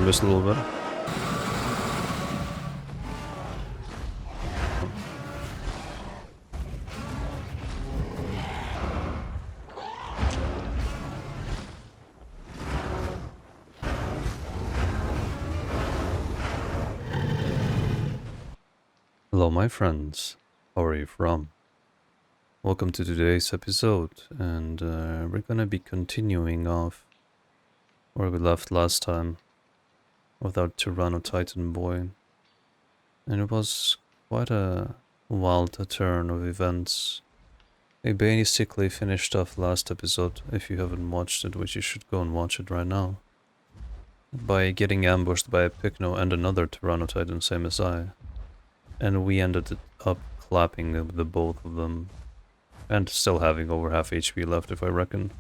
missed a little bit. Hello my friends, how are you from? Welcome to today's episode, and we're gonna be continuing off where we left last time with our Tyrannotitan boy. And it was quite a wild turn of events. We basically finished off last episode, if you haven't watched it, which you should go and watch it right now, by getting ambushed by a Pycno and another Tyrannotitan, same as I. And we ended up clapping the both of them. And still having over half HP left, if I reckon.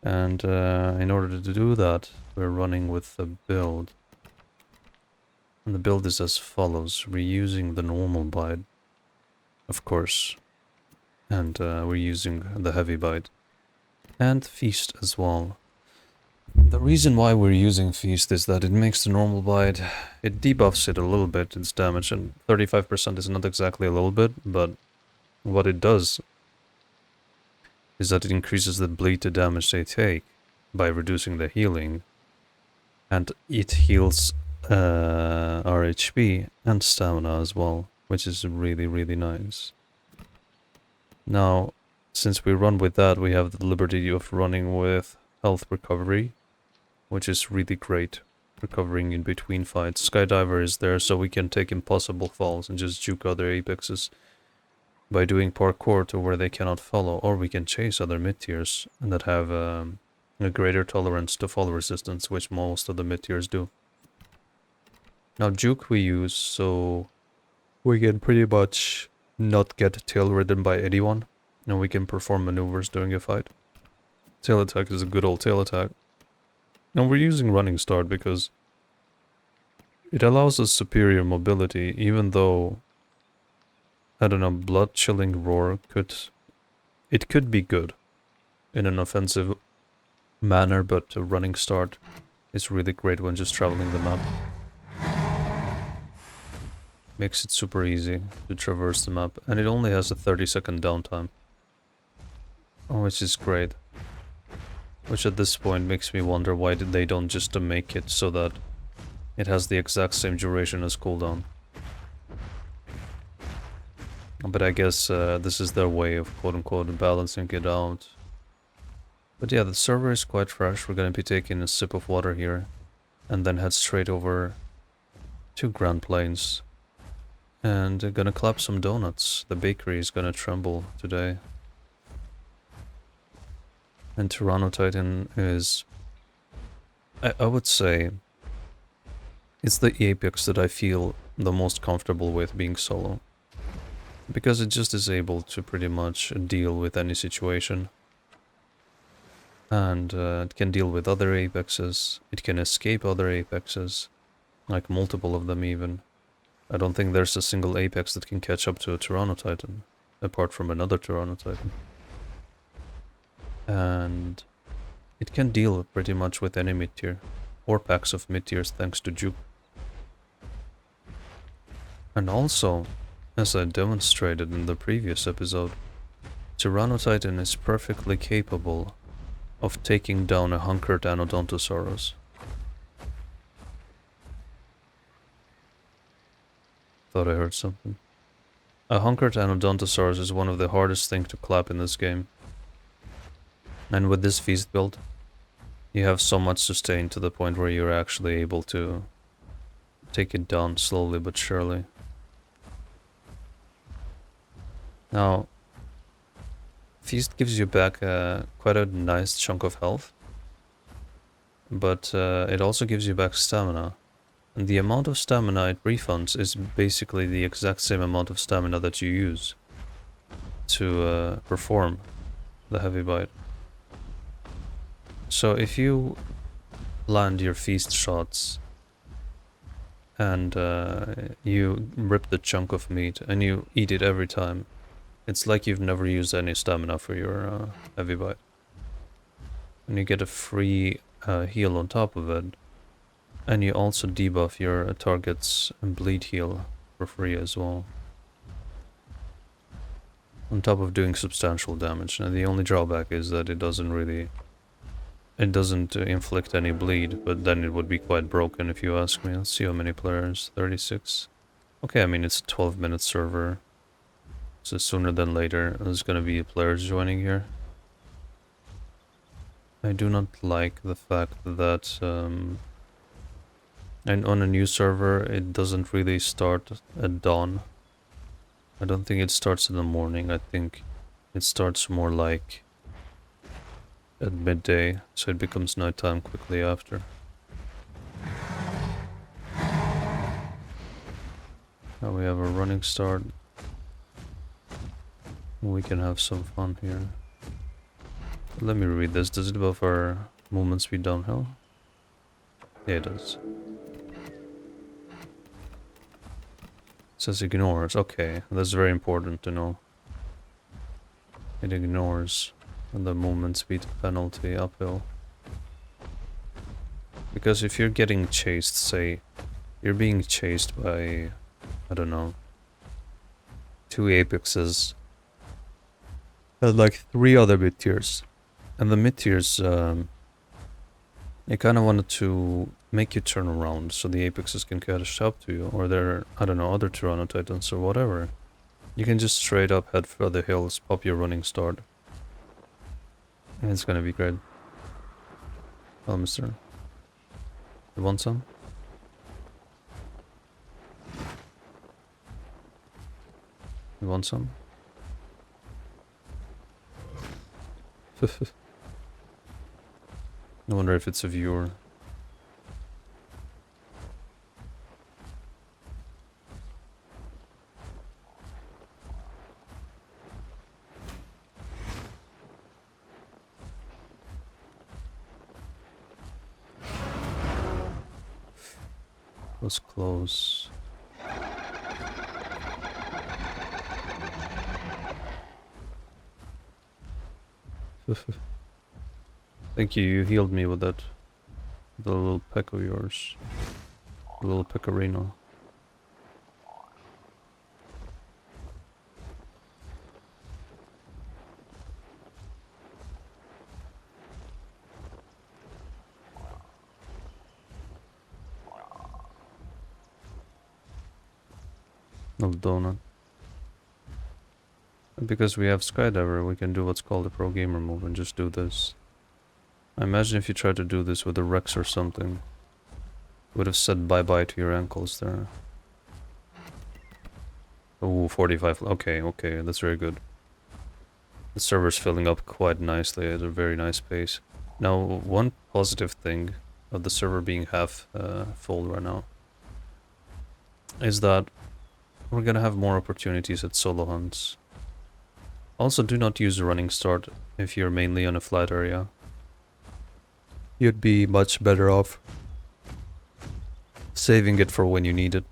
And in order to do that, we're running with a build. And the build is as follows. We're using the normal bite, of course. And we're using the heavy bite. And feast as well. The reason why we're using feast is that it makes the normal bite, it debuffs it a little bit, its damage, and 35% is not exactly a little bit, but what it does is that it increases the bleed to damage they take by reducing the healing, and it heals our HP and stamina as well, which is really nice. Now, since we run with that, we have the liberty of running with health recovery, which is really great, recovering in between fights. Skydiver is there so we can take impossible falls and just juke other apexes by doing parkour to where they cannot follow, or we can chase other mid-tiers that have a greater tolerance to fall resistance, which most of the mid-tiers do. Now juke we use so we can pretty much not get tail ridden by anyone, and we can perform maneuvers during a fight. Tail attack is a good old tail attack. Now we're using running start because it allows us superior mobility, even though, I don't know, blood chilling roar could be good in an offensive manner, but a running start is really great when just traveling the map. Makes it super easy to traverse the map, and it only has a 30-second downtime, which is great. Which at this point makes me wonder why they don't just make it so that it has the exact same duration as cooldown. But I guess this is their way of quote-unquote balancing it out. But yeah, the server is quite fresh. We're gonna be taking a sip of water here, and then head straight over to Grand Plains. And gonna clap some donuts. The bakery is gonna tremble today. And Tyrannotitan is, I would say, it's the apex that I feel the most comfortable with being solo. Because it just is able to pretty much deal with any situation. And it can deal with other apexes, it can escape other apexes, like multiple of them even. I don't think there's a single apex that can catch up to a Tyrannotitan, apart from another Tyrannotitan. And it can deal pretty much with any mid-tier, or packs of mid-tiers thanks to juke. And also, as I demonstrated in the previous episode, Tyrannotitan is perfectly capable of taking down a hunkered Anodontosaurus. Thought I heard something. A hunkered Anodontosaurus is one of the hardest things to clap in this game. And with this feast build, you have so much sustain to the point where you're actually able to take it down slowly but surely. Now, feast gives you back quite a nice chunk of health, but it also gives you back stamina. And the amount of stamina it refunds is basically the exact same amount of stamina that you use to perform the heavy bite. So if you land your feast shots and you rip the chunk of meat and you eat it every time, it's like you've never used any stamina for your heavy bite. And you get a free heal on top of it. And you also debuff your target's bleed heal for free as well. On top of doing substantial damage. And the only drawback is that it doesn't inflict any bleed, but then it would be quite broken if you ask me. Let's see how many players. 36. Okay, I mean it's a 12-minute server. So sooner than later there's gonna be players joining here. I do not like the fact that and on a new server it doesn't really start at dawn. I don't think it starts in the morning. I think it starts more like at midday, so it becomes nighttime quickly after. Now we have a running start. We can have some fun here. Let me read this. Does it buff our movement speed downhill? Yeah, it does. It says ignores. Okay, that's very important to know. It ignores the movement speed penalty uphill. Because if you're getting chased, say, you're being chased by, I don't know, 2 apexes and like 3 other mid-tiers. And the mid-tiers, they kind of wanted to make you turn around so the apexes can catch up to you, or they're, I don't know, other Tyrannotitan or whatever. You can just straight up head for the hills, pop your running start. And it's gonna be great. Oh, mister. You want some? You want some? I wonder if it's a viewer. Was close. Thank you, you healed me with that. The little peck of yours. The little pecorino. Little donut. And because we have Skydiver, we can do what's called a pro gamer move and just do this. I imagine if you tried to do this with a Rex or something, would have said bye-bye to your ankles there. Oh, 45. Okay, okay, that's very good. The server's filling up quite nicely at a very nice pace. Now, one positive thing of the server being half full right now is that we're gonna have more opportunities at solo hunts. Also, do not use a running start if you're mainly on a flat area. You'd be much better off saving it for when you need it.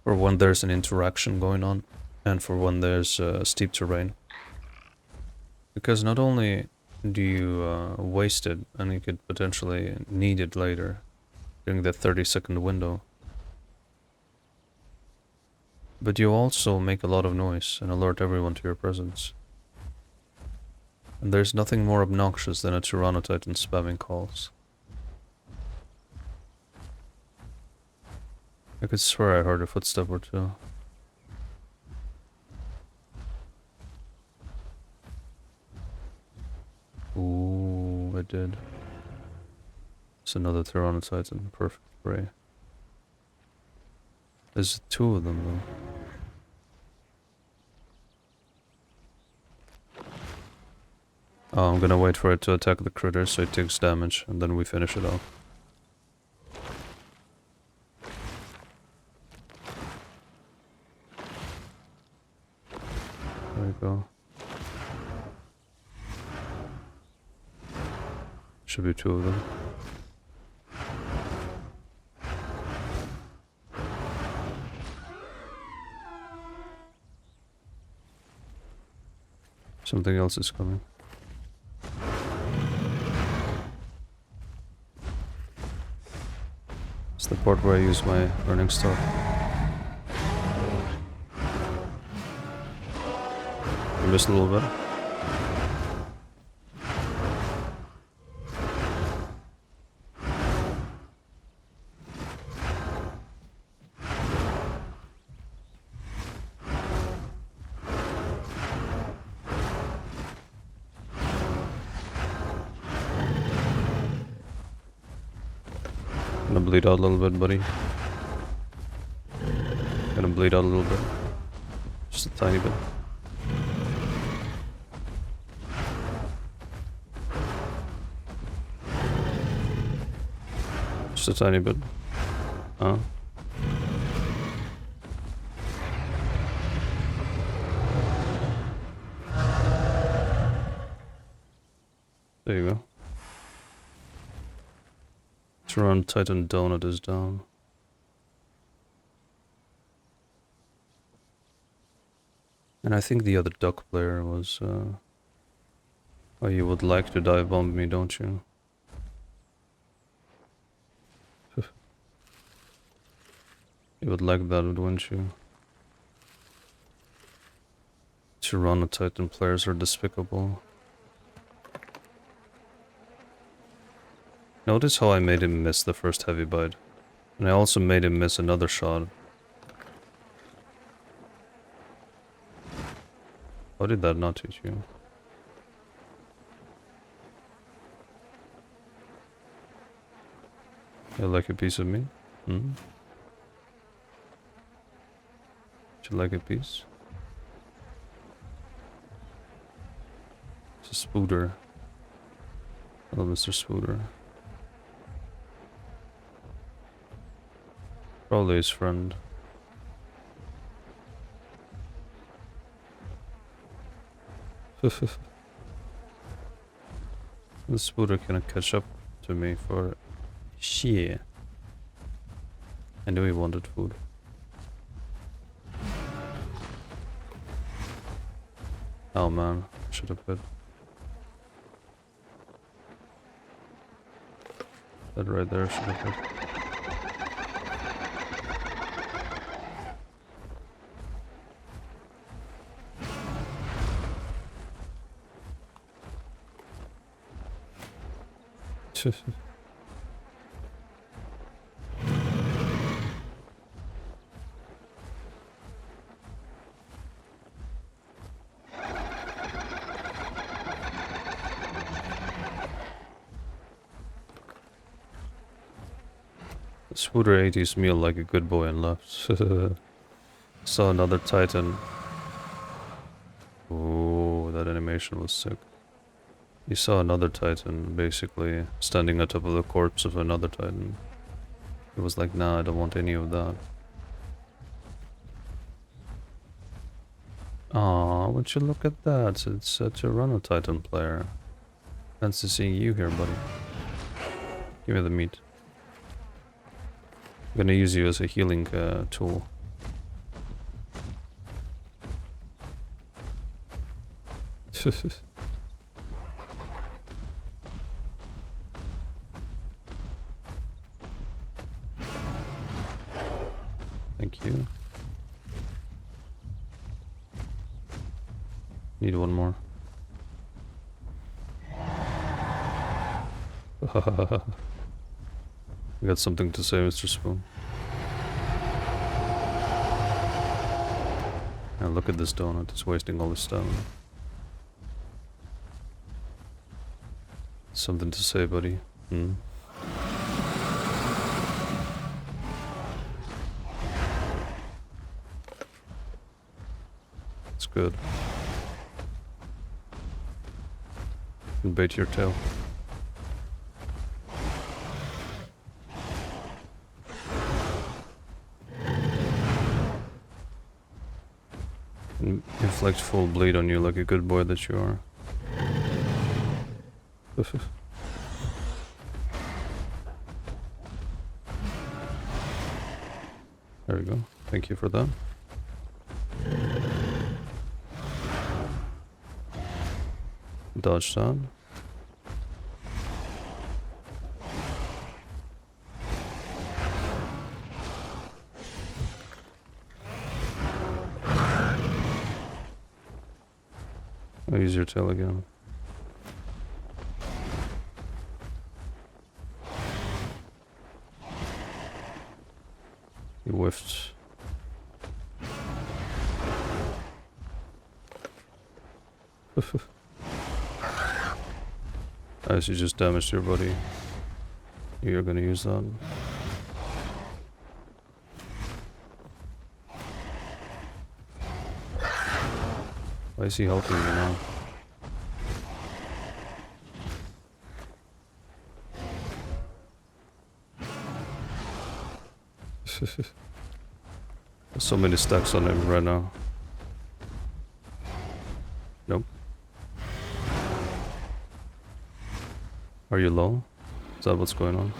For when there's an interaction going on, and for when there's steep terrain. Because not only do you waste it, and you could potentially need it later, during that 30-second window, but you also make a lot of noise and alert everyone to your presence. And there's nothing more obnoxious than a Tyrannotitan spamming calls. I could swear I heard a footstep or two. Ooh, I did. It's another Tyrannotitan, perfect prey. There's 2 of them though. Oh, I'm gonna wait for it to attack the critter so it takes damage, and then we finish it off. There we go. Should be 2 of them. Something else is coming. part where I use my burning stuff. I missed a little bit. Gonna bleed out a little bit, buddy. Gonna bleed out a little bit. Just a tiny bit. Just a tiny bit. Huh? There you go. Titan Donut is down. And I think the other duck player was, oh, you would like to dive bomb me, don't you? You would like that, wouldn't you? Tyrannotitan players are despicable. Notice how I made him miss the first heavy bite. And I also made him miss another shot. How did that not hit you? You like a piece of me? Hmm? Would you like a piece? It's a spooter. Hello, Mr. Spooter. Probably his friend. The spooter cannot catch up to me for shit. I knew he wanted food. Oh man, should have put that right there. Should have put. Spooter ate his meal like a good boy and left. Saw another Titan. Oh, that animation was sick. He saw another Titan, basically, standing on top of the corpse of another Titan. He was like, nah, I don't want any of that. Aw, would you look at that? It's a Tyrannotitan player. Fancy seeing you here, buddy. Give me the meat. I'm gonna use you as a healing tool. Thank you. Need one more. You got something to say, Mr. Spoon? Now look at this donut, it's wasting all his stamina. Something to say, buddy? Hmm? It's good. You can bait your tail. Inflict full bleed on you like a good boy that you are. There we go. Thank you for that. Dodge that. I'll use your tail again. You whiffed. As you just damaged your body. You're gonna use that. Why is he helping you now? There's so many stacks on him right now. Nope. Are you low? Is that what's going on?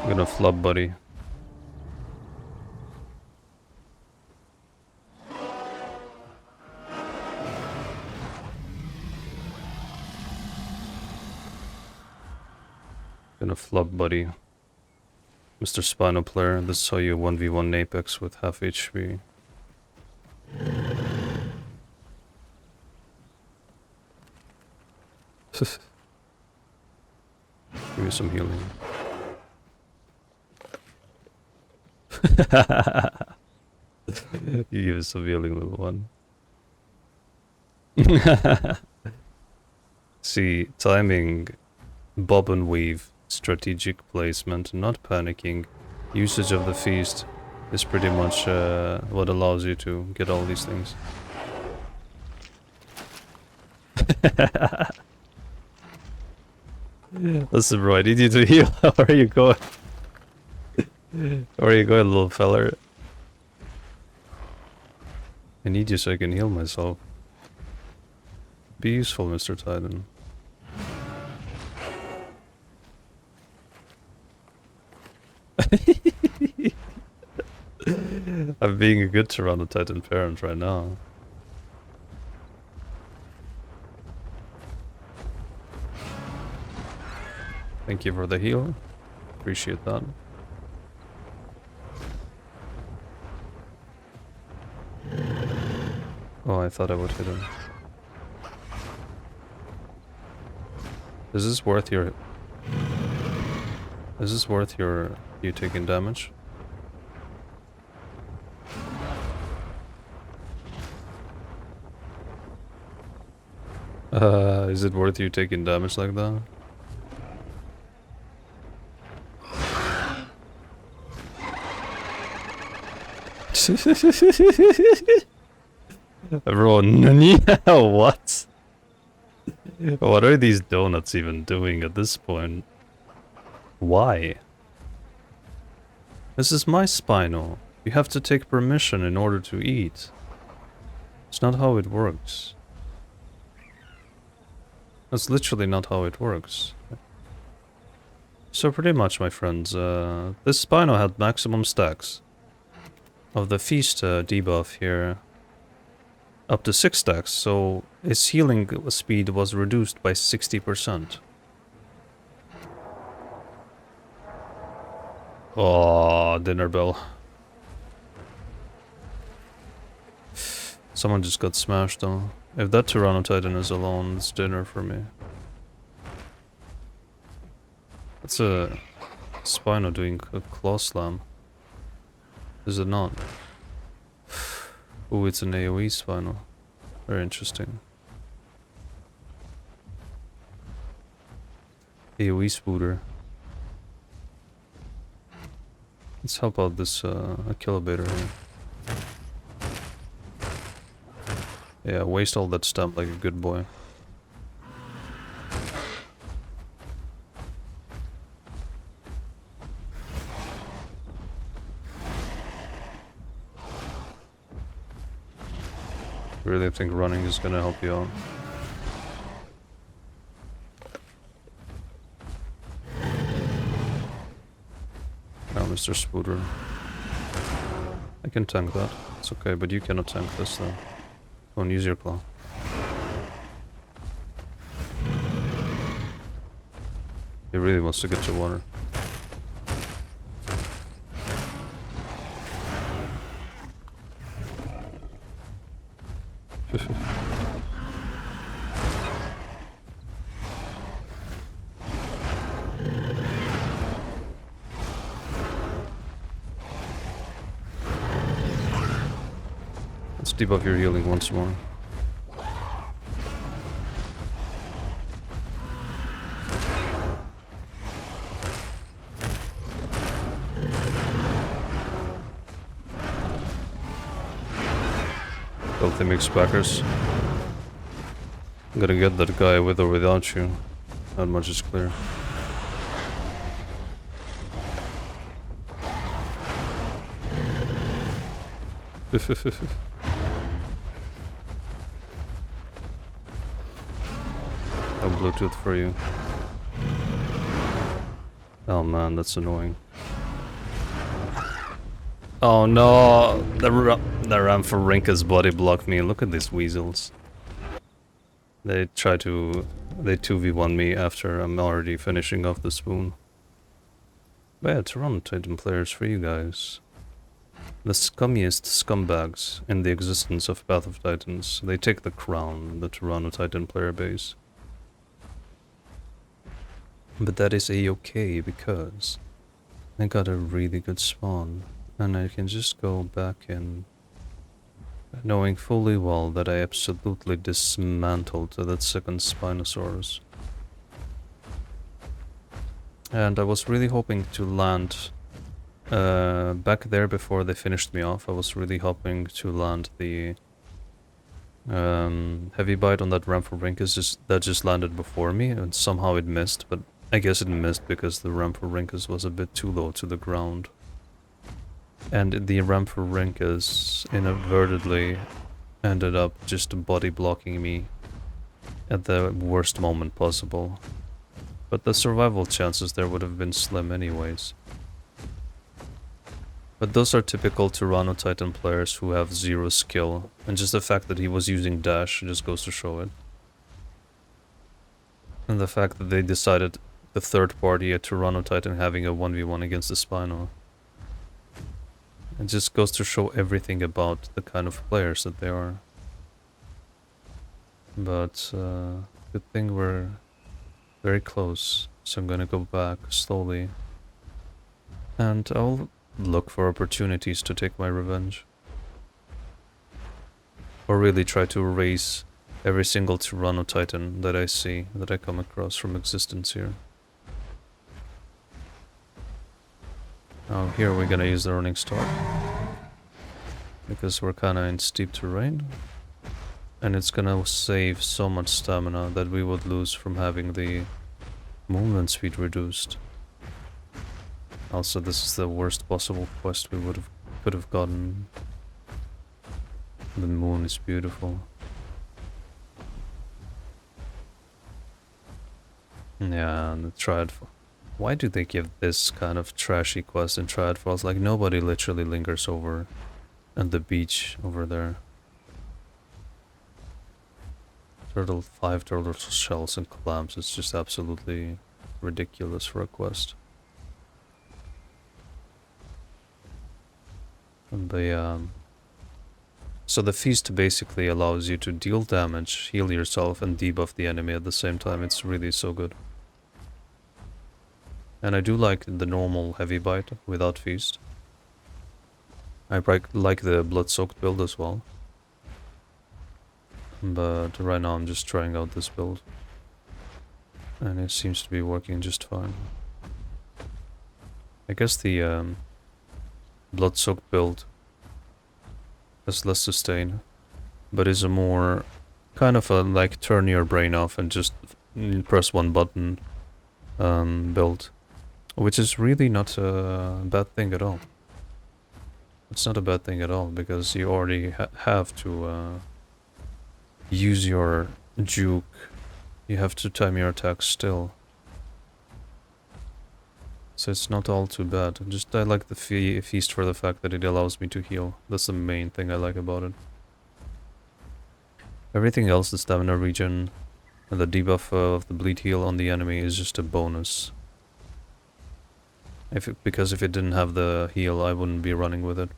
I'm gonna flub, buddy. Gonna flub, buddy. Mr. Spino player, this is how you 1v1 Apex with half HP. Give me some healing. You give us some healing, little one. See, timing, bob and weave, strategic placement, not panicking, usage of the feast is pretty much what allows you to get all these things. Listen, bro, I need you to heal. Where are you going? Where are you going, little feller? I need you so I can heal myself. Be useful, Mr. Titan. I'm being a good Tyrannotitan parent right now. Thank you for the heal. Appreciate that. Oh, I thought I would hit him. Is this worth your... Is this worth you taking damage? Is it worth you taking damage like that? Everyone, yeah, what? What are these donuts even doing at this point? Why? This is my Spino. You have to take permission in order to eat. It's not how it works. That's literally not how it works. So pretty much, my friends, this Spino had maximum stacks of the feast debuff here. Up to 6 stacks, so his healing speed was reduced by 60%. Oh, dinner bell. Someone just got smashed though. If that Tyrannotitan is alone, it's dinner for me. That's a Spino doing a claw slam. Is it not? Oh, it's an AoE Spino. Very interesting. AoE spooter. Let's help out this Akilabator here. Yeah, waste all that stamp like a good boy. Really think running is gonna help you out. Now, Mr. Spooter. I can tank that. It's okay, but you cannot tank this though. Go on, use your claw. He really wants to get to water. Let's debuff your healing once more. Filthy mixed backers. I'm gonna get that guy with or without you. That much is clear. No Bluetooth for you. Oh man, that's annoying. Oh no, the Amphorinkus body blocked me. Look at these weasels. They 2v1 me after I'm already finishing off the spoon. But yeah, Tyrannotitan players for you guys. The scummiest scumbags in the existence of pathoftitans. They take the crown, the Tyrannotitan player base. But that is a-okay because I got a really good spawn. And I can just go back in, knowing fully well that I absolutely dismantled that second Spinosaurus. And I was really hoping to land back there before they finished me off. I was really hoping to land the heavy bite on that Amphorinkus that just landed before me, and somehow it missed, but I guess it missed because the Amphorinkus was a bit too low to the ground. And the Amphorinkus inadvertently ended up just body blocking me at the worst moment possible. But the survival chances there would have been slim anyways. But those are typical Tyrannotitan players who have zero skill, and just the fact that he was using dash just goes to show it. And the fact that they decided, the third party, a Tyrannotitan, having a 1v1 against the Spino. It just goes to show everything about the kind of players that they are. But good thing we're very close, so I'm gonna go back slowly. And I'll look for opportunities to take my revenge. Or really try to erase every single Tyrannotitan that I see, that I come across from existence here. Now here we're gonna use the running start. Because we're kinda in steep terrain. And it's gonna save so much stamina that we would lose from having the movement speed reduced. Also, this is the worst possible quest we could have gotten. The moon is beautiful. Yeah, and the Triad. Why do they give this kind of trashy quest in Triad Falls? Like, nobody literally lingers over at the beach over there. 5 turtle shells and clams. It's just absolutely ridiculous for a quest. But so the feast basically allows you to deal damage, heal yourself, and debuff the enemy at the same time. It's really so good. And I do like the normal heavy bite without feast. I like the blood-soaked build as well. But right now I'm just trying out this build. And it seems to be working just fine. I guess the blood-soaked build has less sustain, but is a more kind of a like turn your brain off and just press one button build. Which is really not a bad thing at all. It's not a bad thing at all, because you already have to use your juke. You have to time your attacks still. So it's not all too bad. Just I like the feast for the fact that it allows me to heal. That's the main thing I like about it. Everything else, the stamina regen and the debuff of the bleed heal on the enemy is just a bonus. Because if it didn't have the heal, I wouldn't be running with it.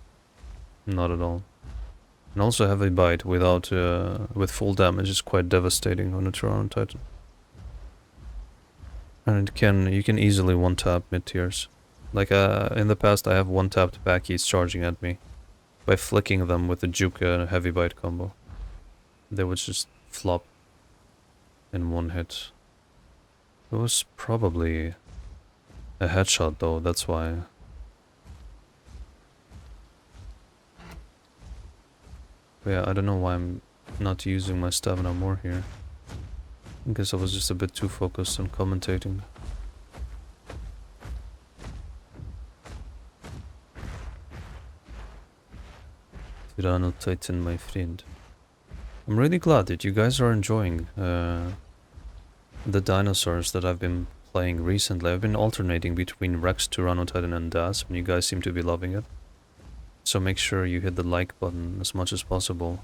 Not at all. And also heavy bite without with full damage is quite devastating on a Tyrannotitan. And you can easily one-tap mid-tiers. Like in the past I have one-tapped backies charging at me by flicking them with the juke and a heavy bite combo. They would just flop in one hit. It was probably a headshot though, that's why. But yeah, I don't know why I'm not using my stamina more here. I guess I was just a bit too focused on commentating. Tyrannotitan, my friend. I'm really glad that you guys are enjoying the dinosaurs that I've been playing recently. I've been alternating between Rex, Tyrannotitan and Das, and you guys seem to be loving it. So make sure you hit the like button as much as possible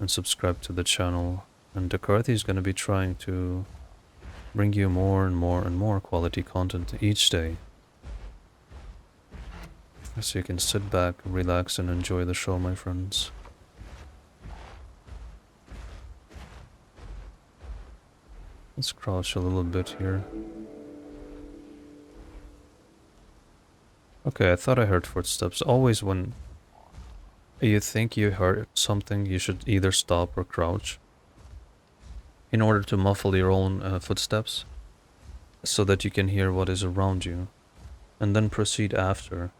and subscribe to the channel. And Dakarthy is going to be trying to bring you more and more and more quality content each day. So you can sit back, relax and enjoy the show, my friends. Let's crouch a little bit here. Okay, I thought I heard footsteps. Always when you think you heard something, you should either stop or crouch in order to muffle your own footsteps so that you can hear what is around you, and then proceed after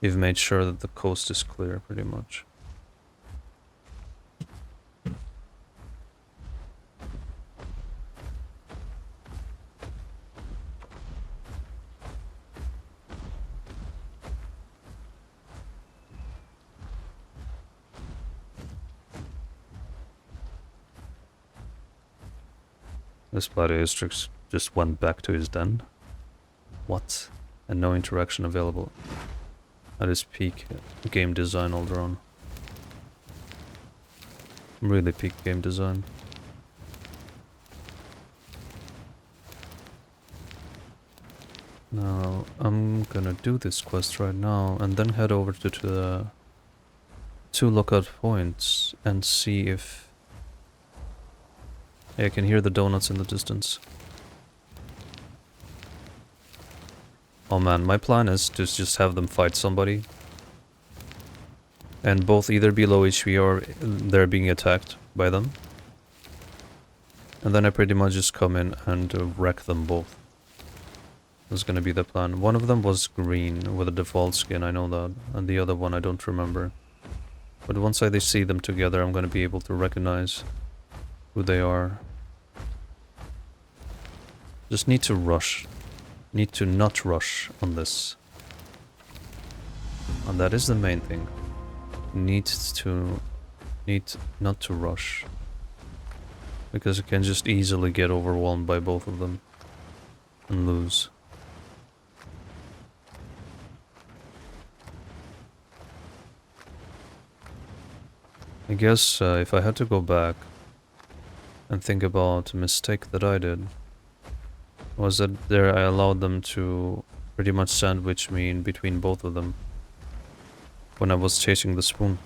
you've made sure that the coast is clear, pretty much. This bloody Astrix just went back to his den. What? And no interaction available. That is peak game design, Alderon. Really peak game design. Now, I'm gonna do this quest right now and then head over to the 2 lookout points and see if... Yeah, I can hear the donuts in the distance. Oh man, my plan is to just have them fight somebody. And both either be low HP or they're being attacked by them. And then I pretty much just come in and wreck them both. That's gonna be the plan. One of them was green with a default skin, I know that. And the other one I don't remember. But once I see them together, I'm gonna be able to recognize who they are. Just need to rush. Need to not rush on this. And that is the main thing. Need not to rush. Because you can just easily get overwhelmed by both of them. And lose. I guess if I had to go back and think about a mistake that I did, was that there I allowed them to pretty much sandwich me in between both of them when I was chasing the spoon,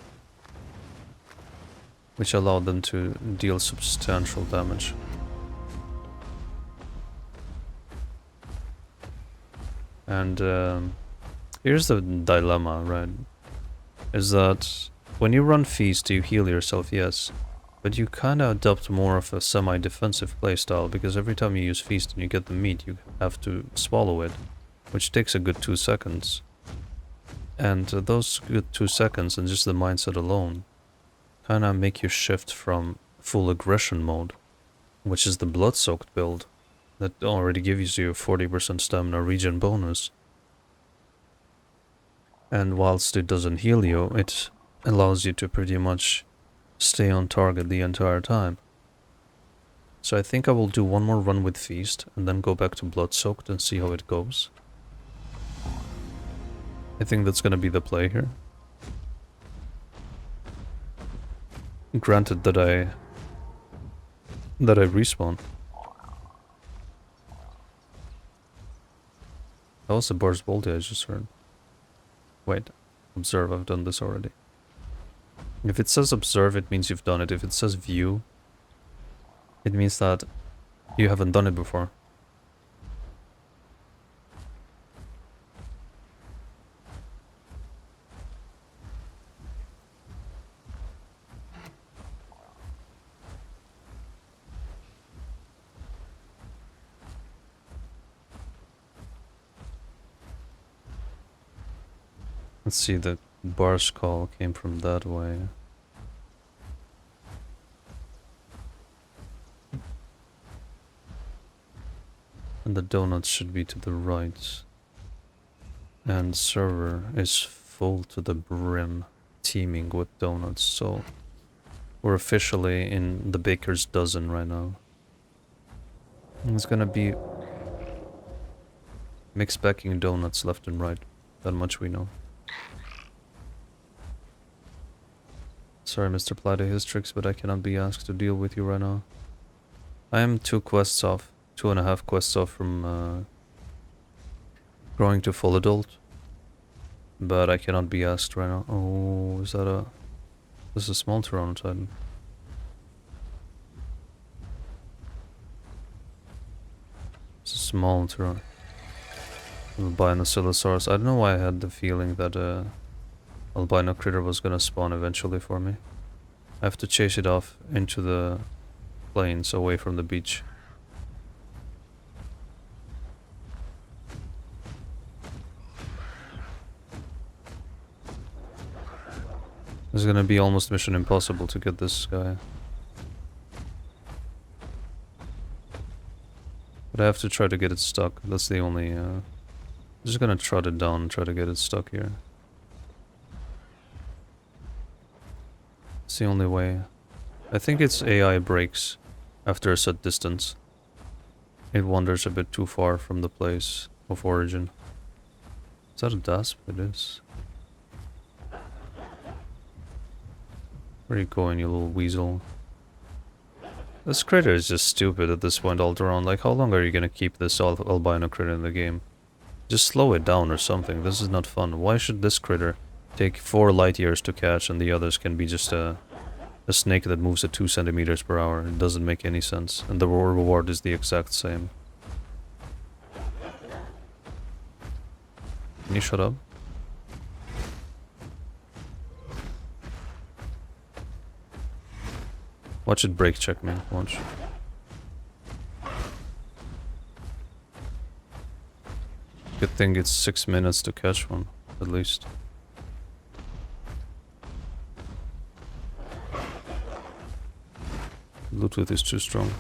which allowed them to deal substantial damage. And here's the dilemma, right? Is that when you run feast, you heal yourself, yes. But you kinda adopt more of a semi-defensive playstyle, because every time you use feast and you get the meat, you have to swallow it, which takes a good 2 seconds. And those good 2 seconds and just the mindset alone kinda make you shift from full aggression mode, which is the blood-soaked build, that already gives you a 40% stamina regen bonus. And whilst it doesn't heal you, it allows you to pretty much stay on target the entire time. So I think I will do one more run with Feast and then go back to Blood Soaked and see how it goes. I think that's gonna be the play here. Granted that I respawn. That was the burst bolty I just heard. Wait, observe, I've done this already. If it says observe, it means you've done it. If it says view, it means that you haven't done it before. Let's see, the bar's call came from that way. And the donuts should be to the right. And server is full to the brim, teeming with donuts, so we're officially in the baker's dozen right now. And it's gonna be mixed packing donuts left and right. That much we know. Sorry, Mr. Platyhistrix, but I cannot be asked to deal with you right now. I am 2 quests off, 2.5 quests off from growing to full adult. But I cannot be asked right now. Oh, is that a... This is a small Tyrannotitan. It's a small Tyrannotitan. Albinosaurus. I don't know why I had the feeling that albino critter was gonna spawn eventually for me. I have to chase it off into the plains away from the beach. It's gonna be almost mission impossible to get this guy. But I have to try to get it stuck. That's the only... I'm just gonna trot it down and try to get it stuck here. It's the only way. I think its AI breaks after a set distance. It wanders a bit too far from the place of origin. Is that a dasp? It is. Where are you going, you little weasel? This critter is just stupid at this point, Alderon. Like, how long are you gonna keep this albino critter in the game? Just slow it down or something. This is not fun. Why should this critter take 4 light years to catch and the others can be just a snake that moves at 2 centimeters per hour? It doesn't make any sense. And the reward is the exact same. Can you shut up? Watch it brake check me. Watch. Good thing it's 6 minutes to catch one, at least. Bluetooth is too strong.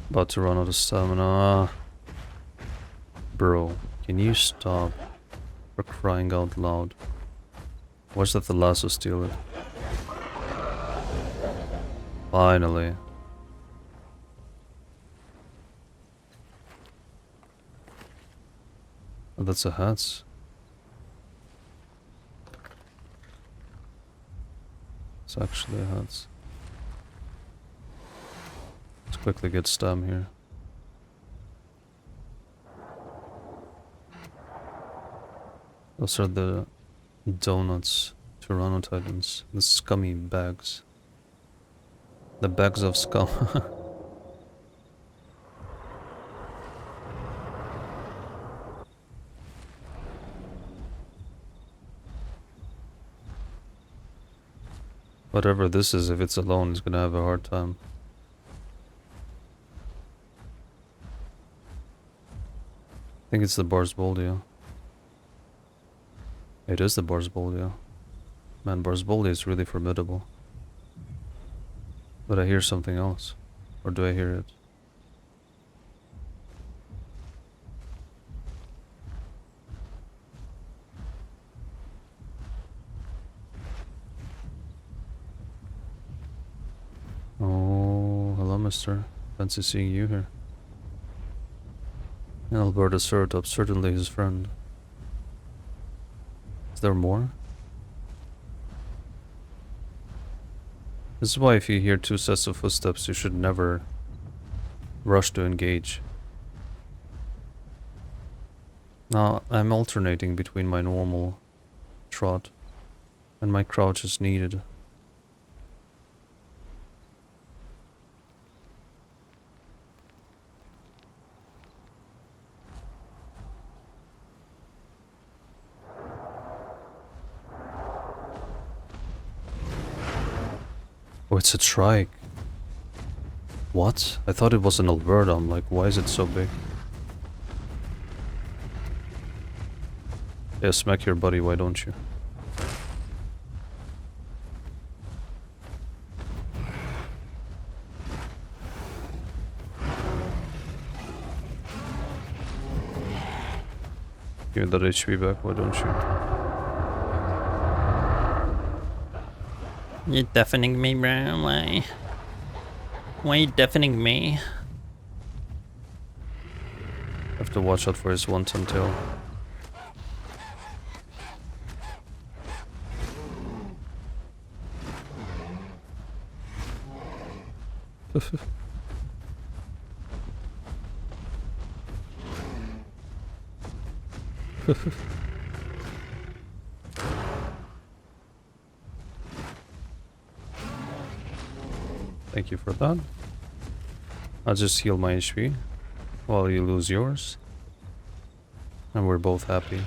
About to run out of stamina. Bro, can you stop? For crying out loud. Watch that the lasso steal it. Finally. Oh, that's a hat. It's actually a hat. Let's quickly get Stam here. Those are the donuts, Tyrannotitan, the scummy bags. The bags of scum. Whatever this is, if it's alone, it's gonna have a hard time. I think it's the Barsboldia. It is the Barsboldia. Man, Barsboldia is really formidable. But I hear something else. Or do I hear it? mister. Fancy seeing you here. And Alberta Certop, certainly his friend. Is there more? This is why if you hear two sets of footsteps, you should never rush to engage. Now, I'm alternating between my normal trot and my crouch is needed. Oh, it's a trike. What? I thought it was an Alberta. I'm like, why is it so big? Yeah, smack your buddy, why don't you? Give me that HP back, why don't you? You're deafening me, bro. Why are you deafening me? Have to watch out for his one-ton tail. Thank you for that. I'll just heal my HP while you lose yours. And we're both happy.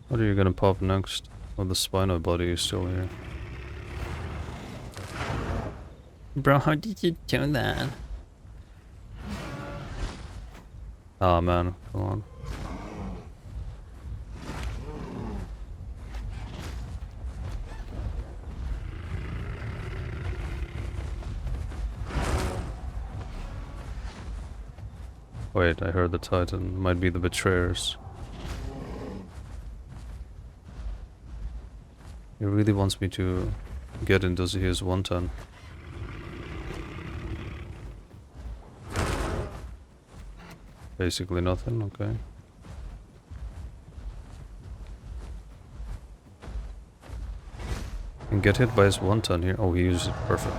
What are you gonna pop next? Oh, the Spino body is still here. Bro, how did you do that? Ah man, come on. Wait, I heard the Titan. Might be the betrayers. He really wants me to get into his one-ton. Basically nothing, okay. And get hit by his one-ton here. Oh, he used it perfect.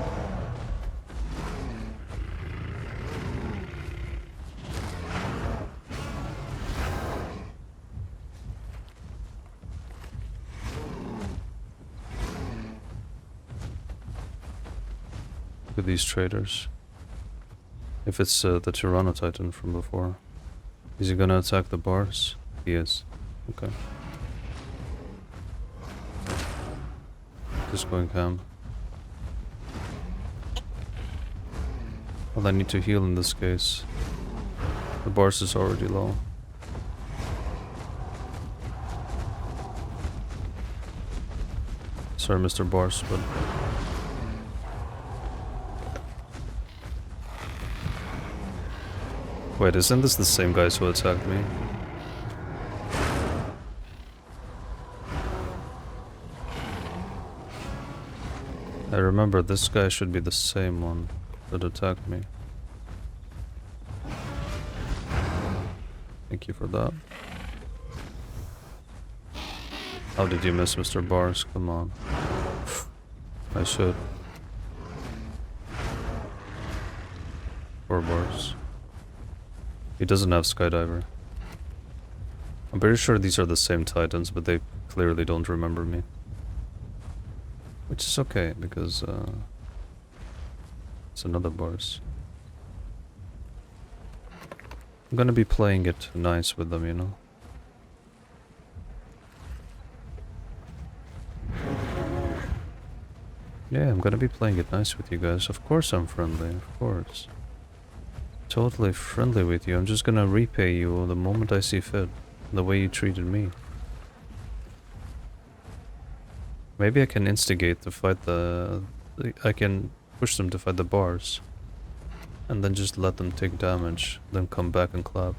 Look at these traders. If it's the Tyrannotitan from before. Is he gonna attack the bars? He is. Okay. Just going ham. Well, I need to heal in this case. The bars is already low. Sorry, Mr. Bars, but... Wait, isn't this the same guys who attacked me? I remember this guy should be the same one that attacked me. Thank you for that. How did you miss, Mr. Bars? Come on. I should. 4 bars. He doesn't have Skydiver. I'm pretty sure these are the same Titans, but they clearly don't remember me. Which is okay, because it's another bars. I'm gonna be playing it nice with them, you know? Yeah, I'm gonna be playing it nice with you guys. Of course I'm friendly, of course. Totally friendly with you. I'm just gonna repay you the moment I see fit. The way you treated me. Maybe I can instigate to fight I can push them to fight the bars. And then just let them take damage. Then come back and clap.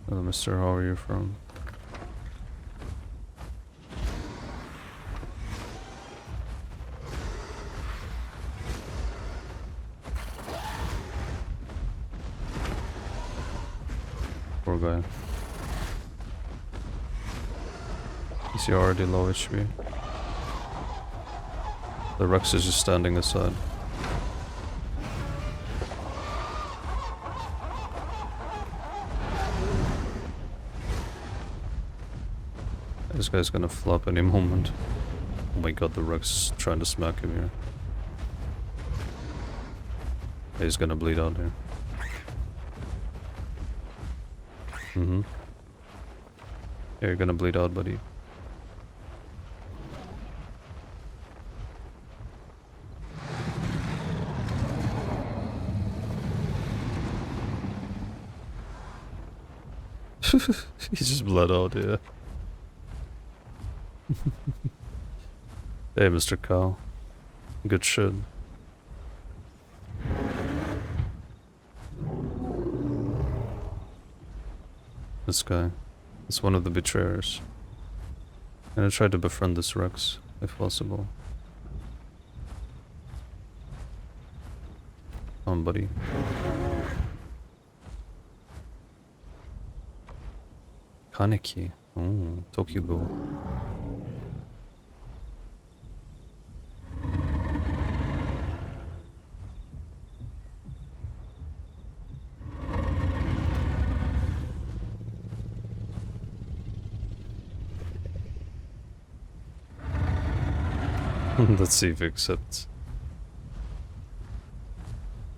Hello, mister. How are you from? poor guy. Is he already low HP? The Rex is just standing aside. This guy's gonna flop any moment. Oh my god, the Rex is trying to smack him here. He's gonna bleed out here. Mm-hmm. Yeah, you're gonna bleed out, buddy. He just bled out, yeah. Hey, Mr. Cow. Good shit. This guy. It's one of the betrayers. I'm gonna try to befriend this Rex, if possible. Come on, buddy. Kaneki. Oh, Tokyo Go. Let's see if he accepts.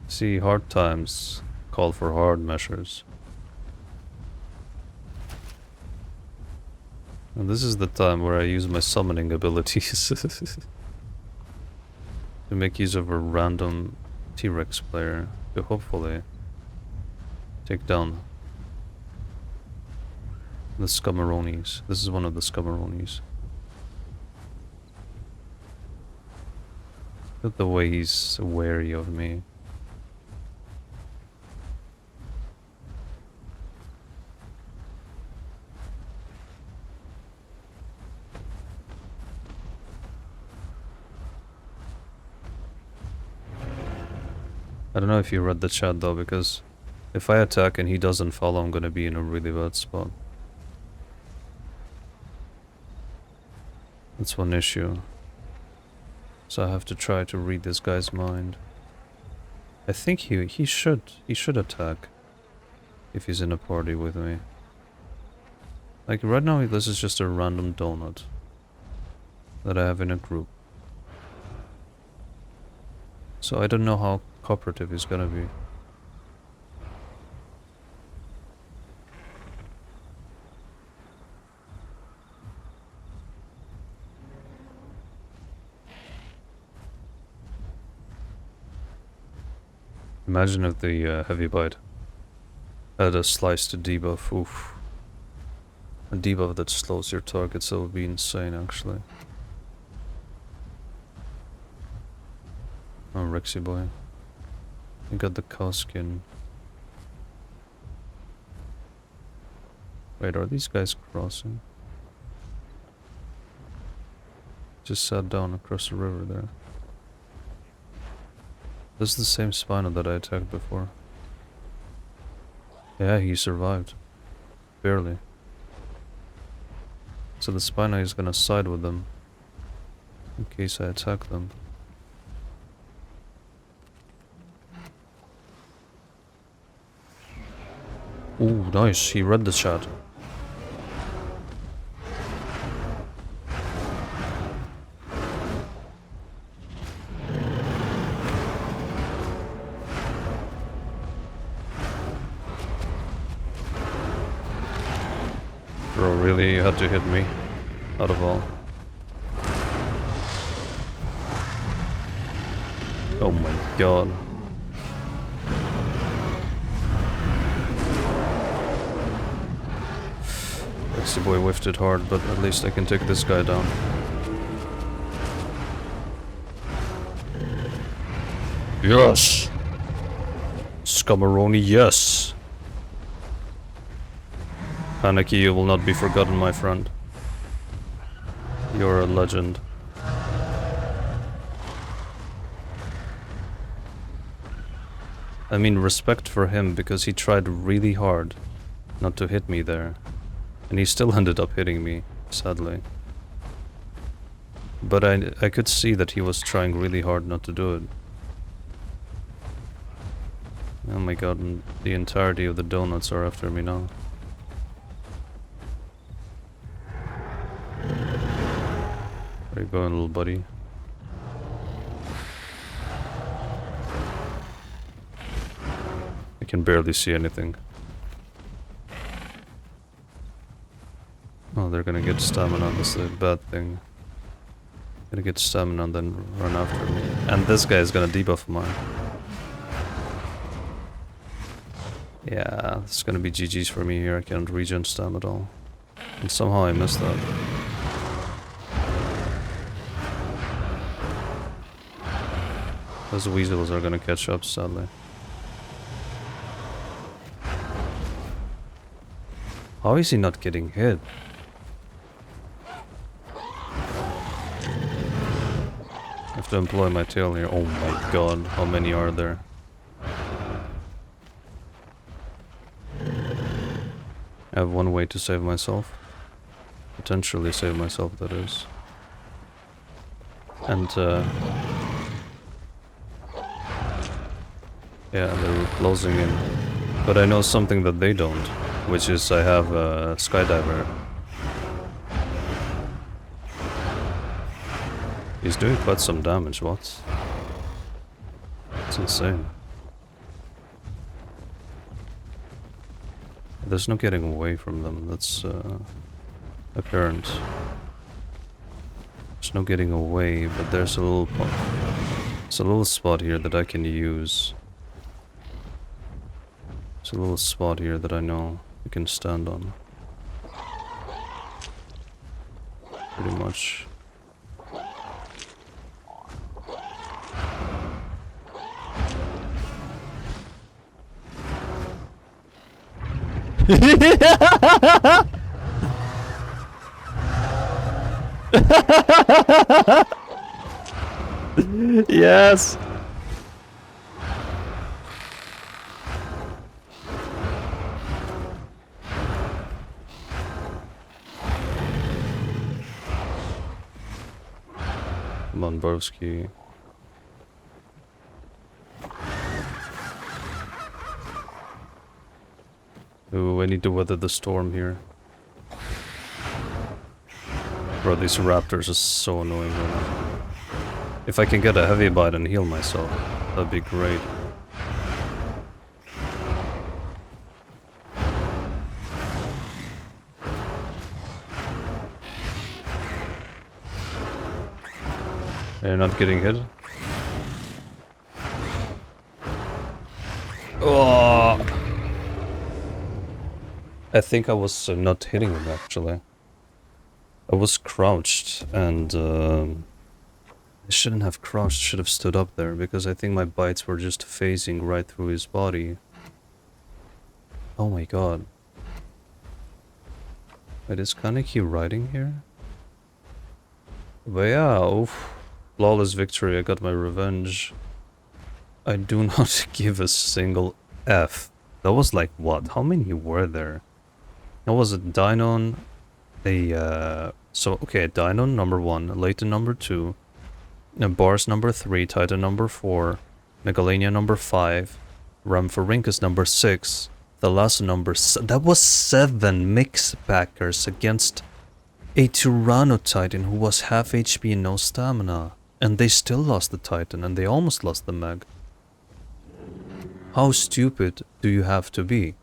See, hard times call for hard measures. And this is the time where I use my summoning abilities to make use of a random T-Rex player to hopefully take down the Scummeronis. This is one of the Scummeronis. Look at the way he's wary of me. I don't know if you read the chat though, because if I attack and he doesn't follow, I'm gonna be in a really bad spot. That's one issue. So I have to try to read this guy's mind. I think he should attack if he's in a party with me. Like right now this is just a random donut that I have in a group. So I don't know how cooperative he's gonna be. Imagine if the heavy bite had a slice to debuff. Oof. A debuff that slows your targets, that would be insane actually. Oh, Rexy boy. You got the cow skin. Wait, are these guys crossing? Just sat down across the river there. This is the same Spino that I attacked before. Yeah, he survived. Barely. So the Spino is gonna side with them in case I attack them. Ooh, nice. He read the chat. Bro, really? You had to hit me? Out of all. Oh my god. Rexy boy whiffed it hard, but at least I can take this guy down. Yes! Scummeroni, yes! Panicky, you will not be forgotten, my friend. You're a legend. I mean, respect for him, because he tried really hard not to hit me there. And he still ended up hitting me, sadly. But I could see that he was trying really hard not to do it. Oh my god, and the entirety of the donuts are after me now. Where you going, little buddy? I can barely see anything. Oh, they're gonna get stamina, that's the bad thing. Gonna get stamina and then run after me. And this guy is gonna debuff mine. Yeah, it's gonna be GG's for me here. I can't regen stam at all. And somehow I missed that. Those weasels are gonna catch up, sadly. How is he not getting hit? I have to employ my tail here. Oh my god, how many are there? I have one way to save myself. Potentially save myself, that is. And, yeah, they're closing in. But I know something that they don't, which is I have a skydiver. He's doing quite some damage, what? It's insane. There's no getting away from them, that's apparent. There's no getting away, but there's a little spot here that I can use. There's a little spot here that I know I can stand on. Pretty much. Yes. Come on, Broski. Ooh, I need to weather the storm here. Bro, these raptors are so annoying right now. If I can get a heavy bite and heal myself, that'd be great. You're not getting hit? Oh! I think I was not hitting him actually. I was crouched and I shouldn't have crouched, should have stood up there because I think my bites were just phasing right through his body. Oh my god. Wait, is Kaneki riding here? But yeah, oof. Flawless victory, I got my revenge. I do not give a single F. That was like what? How many were there? That was a Dinon, okay, Dinon number 1, Layton number 2, Bars number 3, Titan number 4, Megalania number 5, Ramphorhynchus number 6, Thalasson number that was 7 mix packers against a Tyrannotitan who was half HP and no stamina. And they still lost the Titan, and they almost lost the Meg. How stupid do you have to be?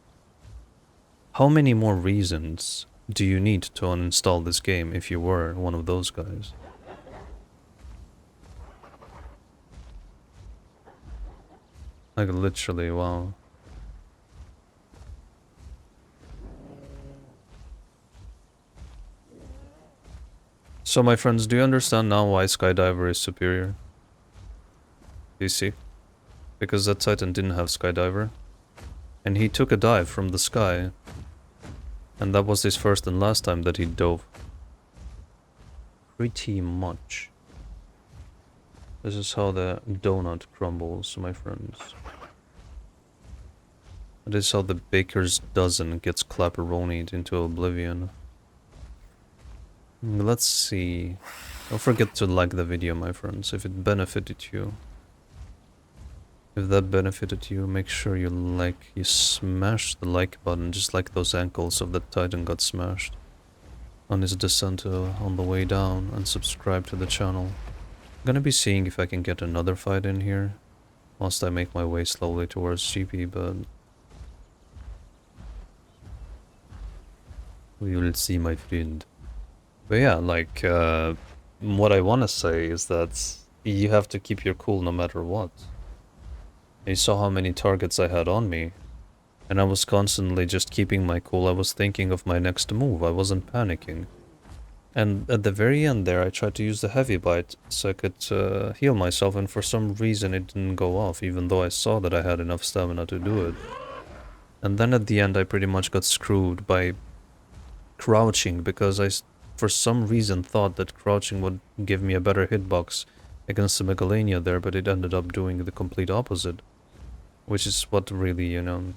How many more reasons do you need to uninstall this game if you were one of those guys? Like literally, wow. So my friends, do you understand now why Skydiver is superior? Do you see? Because that Titan didn't have Skydiver. And he took a dive from the sky. And that was his first and last time that he dove. Pretty much. This is how the donut crumbles, my friends. That is how the baker's dozen gets clapperonied into oblivion. Let's see. Don't forget to like the video, my friends, if it benefited you. If that benefited you, make sure you smash the like button, just like those ankles of the Titan got smashed on his descent on the way down, and subscribe to the channel. I'm gonna be seeing if I can get another fight in here, whilst I make my way slowly towards GP, but we will see, my friend. But yeah, like, what I want to say is that you have to keep your cool no matter what. You saw how many targets I had on me, and I was constantly just keeping my cool. I was thinking of my next move, I wasn't panicking. And at the very end there, I tried to use the heavy bite so I could heal myself, and for some reason it didn't go off, even though I saw that I had enough stamina to do it. And then at the end I pretty much got screwed by crouching, because I for some reason thought that crouching would give me a better hitbox against the Megalania there, but it ended up doing the complete opposite. Which is what really, you know,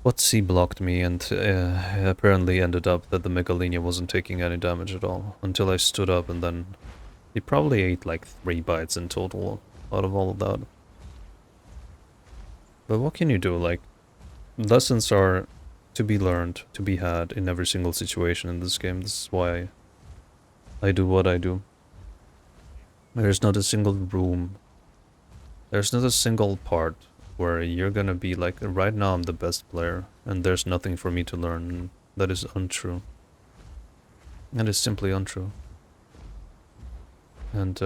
what C-blocked me, and apparently ended up that the Megalania wasn't taking any damage at all, until I stood up, and then he probably ate like 3 bites in total out of all of that. But what can you do? Like, lessons are to be learned, to be had in every single situation in this game. This is why I do what I do. There's not a single room, there's not a single part where you're gonna be like, right now I'm the best player and there's nothing for me to learn. That is untrue. That is simply untrue. And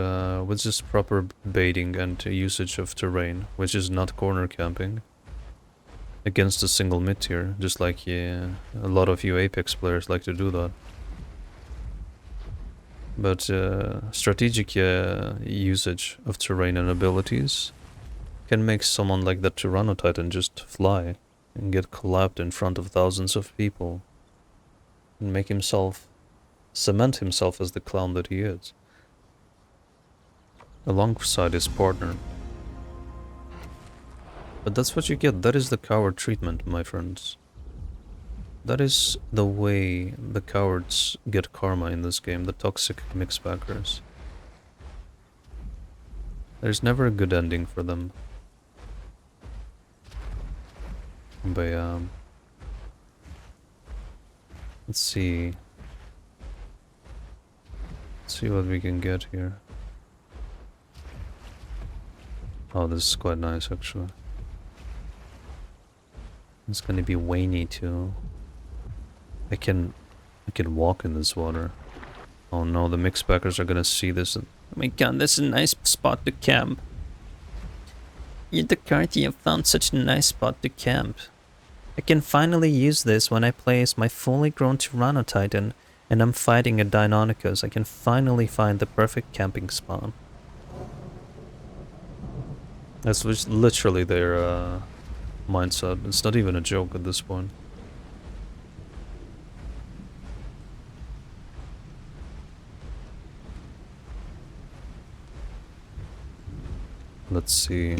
with just proper baiting and usage of terrain, which is not corner camping, against a single mid-tier, just like a lot of you Apex players like to do that. But strategic usage of terrain and abilities can make someone like the Tyrannotitan just fly and get collapsed in front of thousands of people and make himself, cement himself as the clown that he is, alongside his partner. But that's what you get. That is the coward treatment, my friends. That is the way the cowards get karma in this game, the toxic mixbackers. There's never a good ending for them. But let's see. Let's see what we can get here. Oh, this is quite nice actually. It's gonna be Wayne too. I can walk in this water. Oh no, the mixbackers are gonna see this. Oh my god, this is a nice spot to camp. You Dakarthy have found such a nice spot to camp. I can finally use this when I play as my fully grown Tyrannotitan and I'm fighting a Deinonychus. I can finally find the perfect camping spawn. That's literally their mindset. It's not even a joke at this point. Let's see.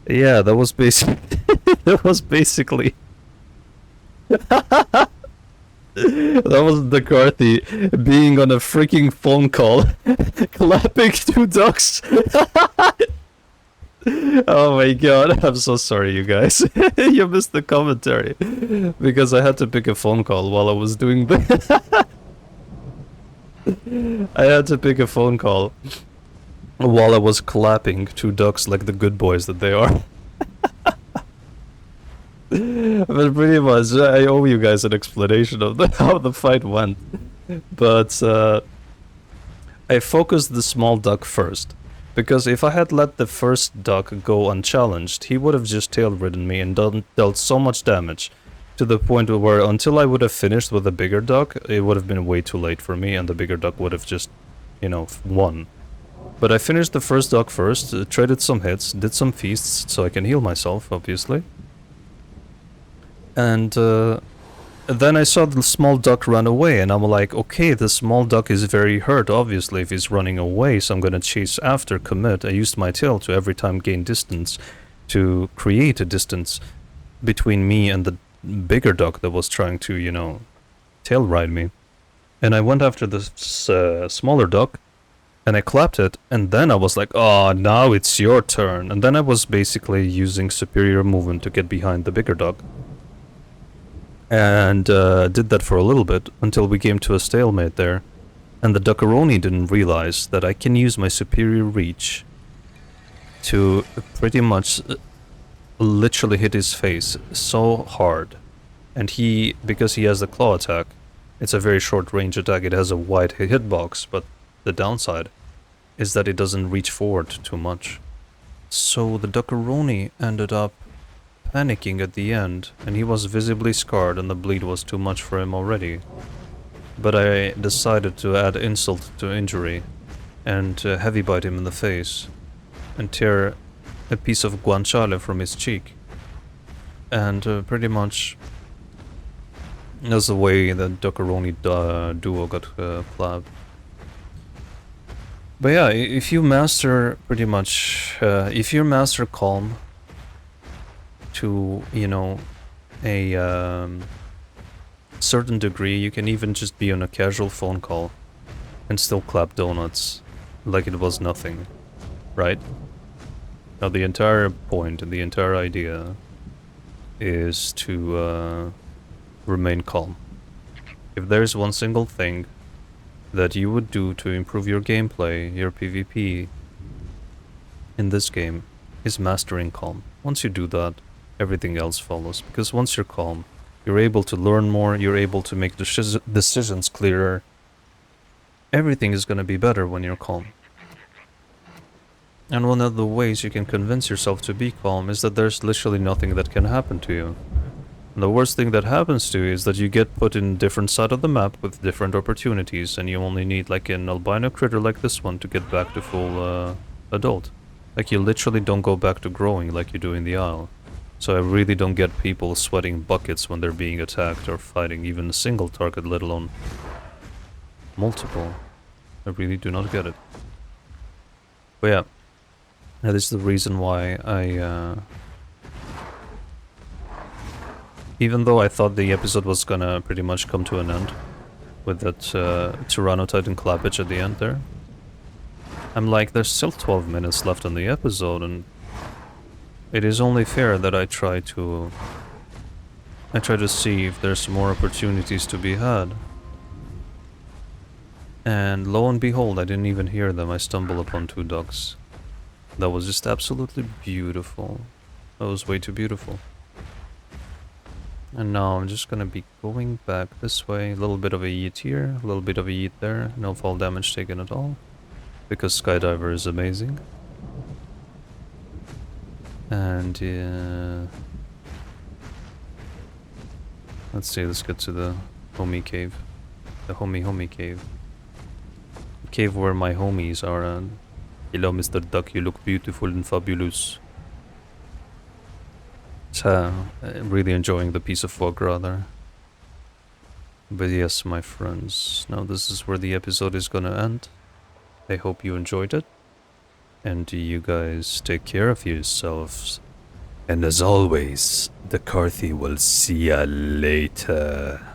Yeah, that was basically that was basically that was Dakarthy being on a freaking phone call, clapping two ducks. Oh my god, I'm so sorry, you guys. You missed the commentary because I had to pick a phone call while I was doing the. I had to pick a phone call while I was clapping two ducks like the good boys that they are. But pretty much, I owe you guys an explanation of how the fight went. But I focused the small duck first. Because if I had let the first duck go unchallenged, he would have just tail-ridden me and dealt so much damage. To the point where until I would have finished with the bigger duck, it would have been way too late for me and the bigger duck would have just, you know, won. But I finished the first duck first, traded some hits, did some feasts so I can heal myself, obviously. And then I saw the small duck run away, and I'm like, okay, the small duck is very hurt, obviously, if he's running away, so I'm gonna chase after, commit. I used my tail to every time gain distance, to create a distance between me and the bigger duck that was trying to, you know, tail ride me. And I went after the smaller duck, and I clapped it, and then I was like, oh, now it's your turn. And then I was basically using superior movement to get behind the bigger duck. And did that for a little bit until we came to a stalemate there. And the Dakaroni didn't realize that I can use my superior reach to pretty much literally hit his face so hard. And he, because he has the claw attack, it's a very short range attack, it has a wide hitbox, but the downside is that it doesn't reach forward too much. So the Dakaroni ended up panicking at the end, and he was visibly scarred and the bleed was too much for him already. But I decided to add insult to injury and heavy bite him in the face and tear a piece of guanciale from his cheek. And pretty much that's the way the Dakaroni duo got clapped. But yeah, if you master pretty much, if you master calm to, you know, a certain degree, you can even just be on a casual phone call and still clap donuts like it was nothing, right? Now the entire point and the entire idea is to remain calm. If there's one single thing that you would do to improve your gameplay, your PvP in this game, is mastering calm. Once you do that, everything else follows, because once you're calm, you're able to learn more, you're able to make decisions clearer. Everything is going to be better when you're calm. And one of the ways you can convince yourself to be calm is that there's literally nothing that can happen to you. And the worst thing that happens to you is that you get put in different side of the map with different opportunities, and you only need like an albino critter like this one to get back to full adult. Like you literally don't go back to growing like you do in the Isle. So I really don't get people sweating buckets when they're being attacked or fighting even a single target, let alone multiple. I really do not get it. But yeah, that is the reason why I even though I thought the episode was gonna pretty much come to an end with that Tyrannotitan clappage at the end there, I'm like, there's still 12 minutes left on the episode, and it is only fair that I try to see if there's more opportunities to be had. And lo and behold, I didn't even hear them. I stumbled upon two ducks. That was just absolutely beautiful. That was way too beautiful. And now I'm just gonna be going back this way. A little bit of a yeet here, a little bit of a yeet there. No fall damage taken at all, because Skydiver is amazing. And let's see, let's get to the homie cave. The homie cave. The cave where my homies are at. Hello Mr. Duck, you look beautiful and fabulous. So, really enjoying the piece of foie gras there. But yes, my friends, now this is where the episode is gonna end. I hope you enjoyed it. And you guys take care of yourselves. And as always, Dakarthy will see ya later.